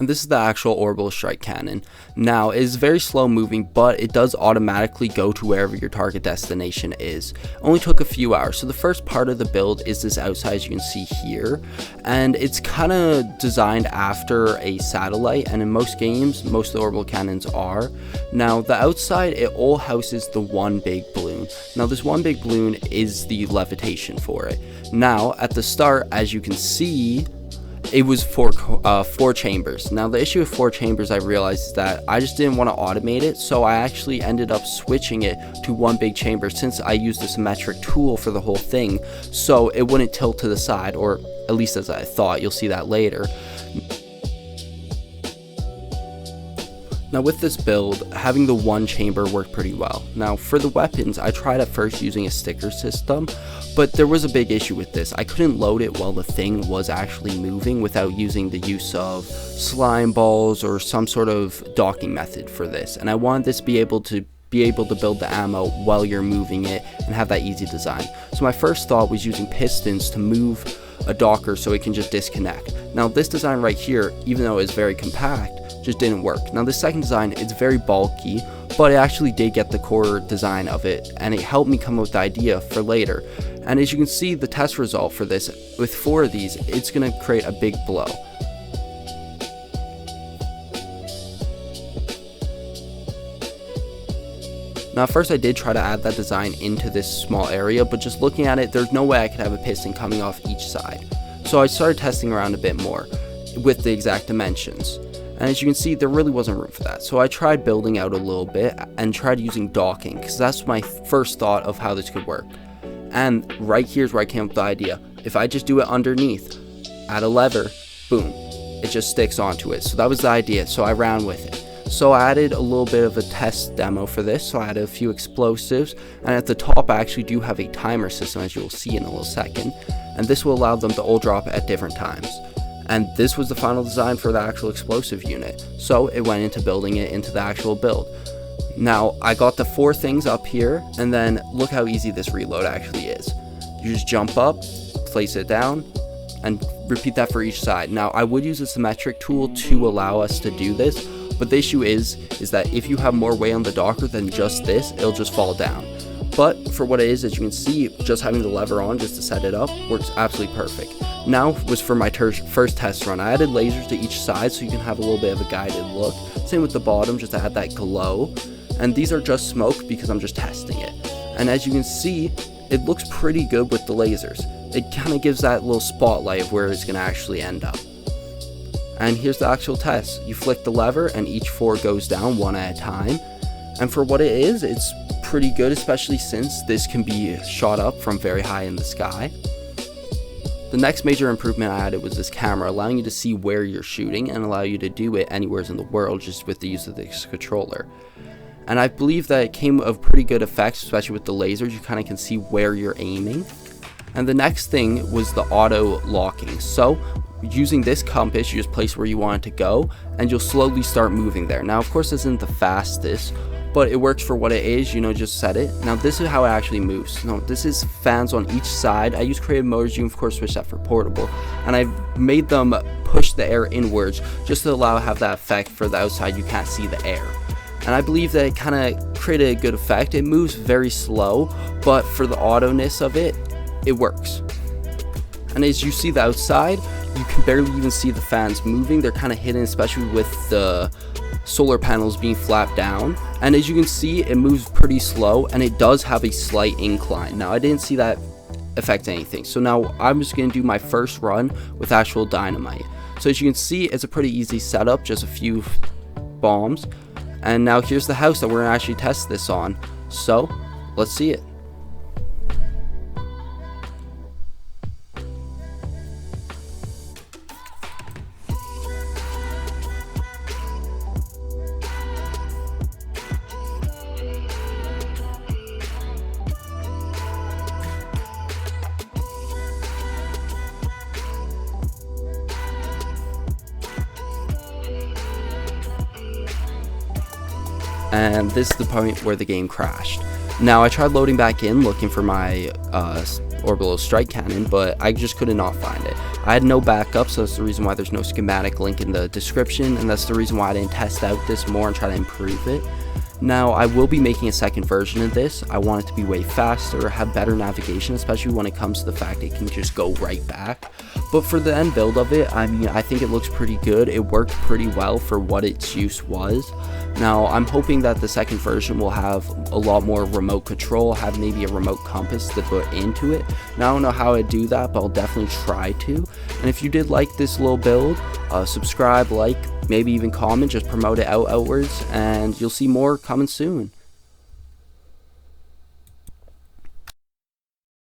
This is the actual orbital strike cannon. Now, it is very slow moving, but it does automatically go to wherever your target destination is. Only took a few hours. So the first part of the build is this outside, as you can see here, and it's kind of designed after a satellite, and in most games, most of the orbital cannons are. Now, the outside, it all houses the one big balloon. Now, this one big balloon is the levitation for it. Now, at the start, as you can see, it was four chambers. Now the issue with 4 chambers, I realized, is that I just didn't want to automate it, so I actually ended up switching it to one big chamber since I used a symmetric tool for the whole thing, so it wouldn't tilt to the side, or at least as I thought. You'll see that later. Now with this build, having the one chamber worked pretty well. Now for the weapons, I tried at first using a sticker system, but there was a big issue with this. I couldn't load it while the thing was actually moving without using the use of slime balls or some sort of docking method for this. And I wanted this to be able to build the ammo while you're moving it and have that easy design. So my first thought was using pistons to move a docker so it can just disconnect. Now this design right here, even though it's very compact, just didn't work. Now the second design, it's very bulky, but it actually did get the core design of it, and it helped me come up with the idea for later. And as you can see, the test result for this, with 4 of these, it's going to create a big blow. Now at first I did try to add that design into this small area, but just looking at it, there's no way I could have a piston coming off each side. So I started testing around a bit more with the exact dimensions. And as you can see, there really wasn't room for that. So I tried building out a little bit and tried using docking, because that's my first thought of how this could work. And right here's where I came up with the idea. If I just do it underneath, add a lever, boom, it just sticks onto it. So that was the idea, so I ran with it. So I added a little bit of a test demo for this, so I added a few explosives, and at the top I actually do have a timer system, as you will see in a little second, and this will allow them to all drop at different times. And this was the final design for the actual explosive unit, so it went into building it into the actual build. Now I got the 4 things up here, and then look how easy this reload actually is. You just jump up, place it down, and repeat that for each side. Now I would use a symmetric tool to allow us to do this, but the issue is that if you have more weight on the docker than just this, it'll just fall down. But for what it is, as you can see, just having the lever on just to set it up works absolutely perfect. Now was for my first test run. I added lasers to each side so you can have a little bit of a guided look. Same with the bottom, just to add that glow. And these are just smoke because I'm just testing it. And as you can see, it looks pretty good with the lasers. It kind of gives that little spotlight of where it's going to actually end up. And here's the actual test. You flick the lever and each 4 goes down one at a time. And for what it is, it's pretty good, especially since this can be shot up from very high in the sky. The next major improvement I added was this camera, allowing you to see where you're shooting and allow you to do it anywhere in the world just with the use of this controller. And I believe that it came of pretty good effects, especially with the lasers. You kind of can see where you're aiming. And the next thing was the auto locking. So using this compass, you just place where you want it to go and you'll slowly start moving there. Now of course this isn't the fastest, but it works for what it is, just set it. Now this is how it actually moves. Now this is fans on each side. I use creative motors, you can of course switch that for portable. And I've made them push the air inwards just to have that effect for the outside, you can't see the air. And I believe that it kind of created a good effect. It moves very slow, but for the auto-ness of it, it works. And as you see the outside, you can barely even see the fans moving. They're kind of hidden, especially with the solar panels being flapped down. And as you can see, it moves pretty slow and it does have a slight incline. Now I didn't see that affect anything, so now I'm just going to do my first run with actual dynamite. So as you can see, it's a pretty easy setup, just a few bombs. And now here's the house that we're going to actually test this on, so let's see it. And this is the point where the game crashed. Now I tried loading back in looking for my orbital strike cannon, but I just could not find it. I had no backup, so that's the reason why there's no schematic link in the description, and that's the reason why I didn't test out this more and try to improve it. Now, I will be making a second version of this. I want it to be way faster, have better navigation, especially when it comes to the fact it can just go right back. But for the end build of it, I mean, I think it looks pretty good. It worked pretty well for what its use was. Now, I'm hoping that the second version will have a lot more remote control, have maybe a remote compass to put into it. Now, I don't know how I'd do that, but I'll definitely try to. And if you did like this little build, subscribe, like, maybe even comment, just promote it outwards, and you'll see more coming soon.